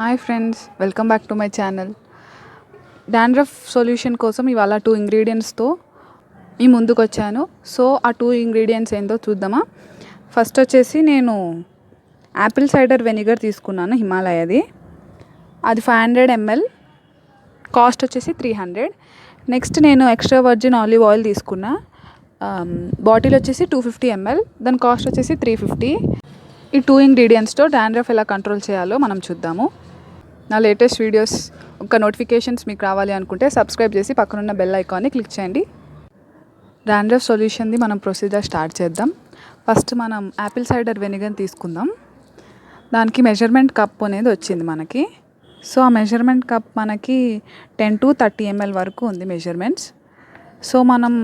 Hi friends, welcome back to my channel. Dandruff solution కోసం ఇవాళ 2 ఇంగ్రీడియంట్స్తో మీ ముందుకు వచ్చాను. సో ఆ 2 ఇంగ్రీడియంట్స్ ఏందో చూద్దామా. ఫస్ట్ వచ్చేసి నేను యాపిల్ సైడర్ వెనిగర్ తీసుకున్నాను, హిమాలయది. అది 500 ml, కాస్ట్ వచ్చేసి 300. నెక్స్ట్ నేను ఎక్స్ట్రా వర్జిన్ ఆలివ్ ఆయిల్ తీసుకున్నా. బాటిల్ వచ్చేసి 250 ml, దాని కాస్ట్ వచ్చేసి 350. ఈ 2 ఇంగ్రీడియంట్స్తో డాండ్రఫ్ ఎలా కంట్రోల్ చేయాలో మనం చూద్దాము. నా లేటెస్ట్ వీడియోస్ ఒక నోటిఫికేషన్స్ మీకు రావాలి అనుకుంటే సబ్స్క్రైబ్ చేసి పక్కనున్న బెల్ ఐకాన్ని క్లిక్ చేయండి. డాండ్రఫ్ సొల్యూషన్ది మనం ప్రొసీజర్ స్టార్ట్ చేద్దాం. ఫస్ట్ మనం యాపిల్ సైడర్ వెనిగర్ తీసుకుందాం. దానికి మెజర్మెంట్ కప్ అనేది వచ్చింది మనకి. సో ఆ మెజర్మెంట్ కప్ మనకి 10 to 30 ml వరకు ఉంది మెజర్మెంట్స్. సో మనం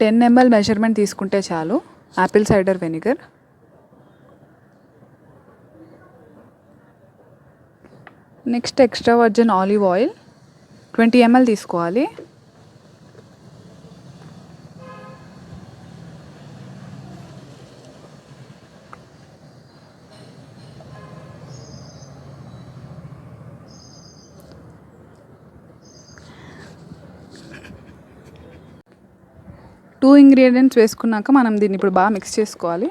10 ml మెజర్మెంట్ తీసుకుంటే చాలు Apple cider vinegar. Next extra virgin olive oil 20 ml తీసుకోవాలి. టూ ఇంగ్రీడియంట్స్ వేసుకున్నాక మనం దీన్ని ఇప్పుడు బాగా మిక్స్ చేసుకోవాలి.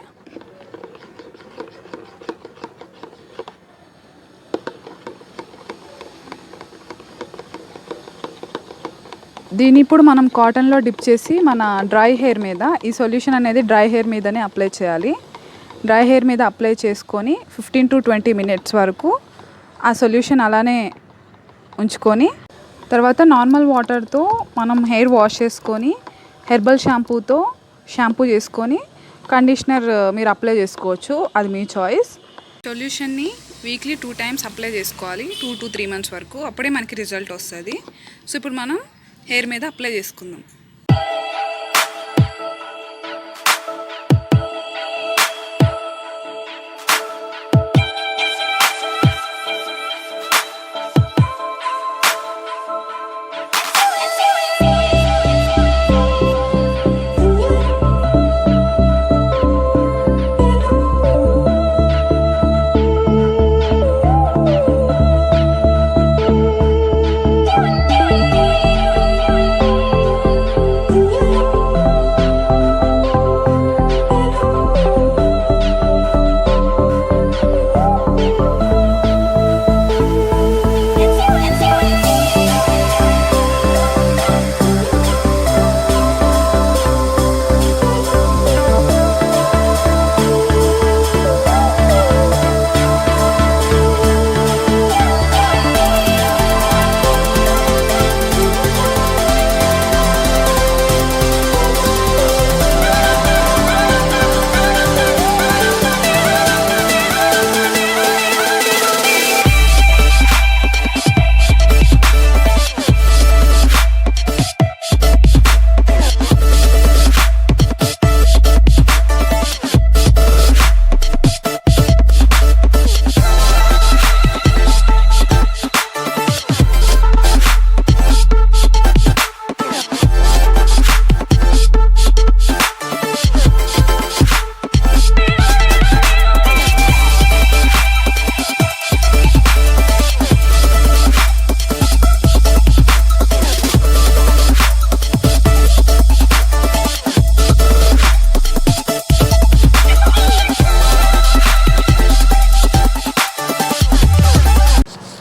దీన్ని ఇప్పుడు మనం కాటన్లో డిప్ చేసి మన డ్రై హెయిర్ మీద, ఈ సొల్యూషన్ అనేది డ్రై హెయిర్ మీదనే అప్లై చేయాలి. డ్రై హెయిర్ మీద అప్లై చేసుకొని 15 to 20 minutes వరకు ఆ సొల్యూషన్ అలానే ఉంచుకొని, తర్వాత నార్మల్ వాటర్తో మనం హెయిర్ వాష్ చేసుకొని హెర్బల్ షాంపూతో షాంపూ చేసుకొని కండిషనర్ మీరు అప్లై చేసుకోవచ్చు, అది మీ చాయిస్. సొల్యూషన్ని వీక్లీ 2 times అప్లై చేసుకోవాలి, 2 to 3 months వరకు. అప్పుడే మనకి రిజల్ట్ వస్తుంది. సో ఇప్పుడు మనం హెయిర్ మీద అప్లై చేసుకుందాం.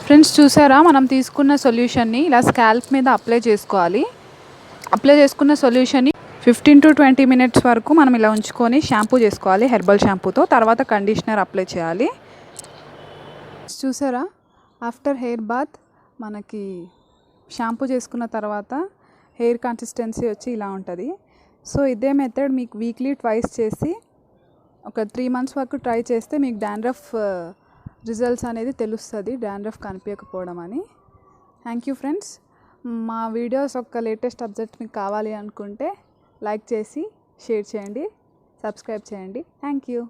ఫ్రెండ్స్, చూసారా, మనం తీసుకున్న సొల్యూషన్ని ఇలా స్కాల్ప్ మీద అప్లై చేసుకోవాలి. అప్లై చేసుకున్న సొల్యూషన్ని 15 to 20 minutes వరకు మనం ఇలా ఉంచుకొని షాంపూ చేసుకోవాలి హెర్బల్ షాంపూతో. తర్వాత కండిషనర్ అప్లై చేయాలి. చూసారా, ఆఫ్టర్ హెయిర్ బాత్ మనకి షాంపూ చేసుకున్న తర్వాత హెయిర్ కన్సిస్టెన్సీ వచ్చి ఇలా ఉంటుంది. సో ఇదే మెథడ్ మీకు వీక్లీ 2 చేసి ఒక 3 months వరకు ట్రై చేస్తే మీకు డాండ్రఫ్ రిజల్ట్స్ అనేది తెలుస్తుంది, డాండ్రఫ్ కనిపించకపోవడం అని. Thank you friends. మా వీడియోస్ ఒక లేటెస్ట్ అప్డేట్ మీకు కావాలి అనుకుంటే లైక్ చేసి షేర్ చేయండి, సబ్స్క్రైబ్ చేయండి. Thank you.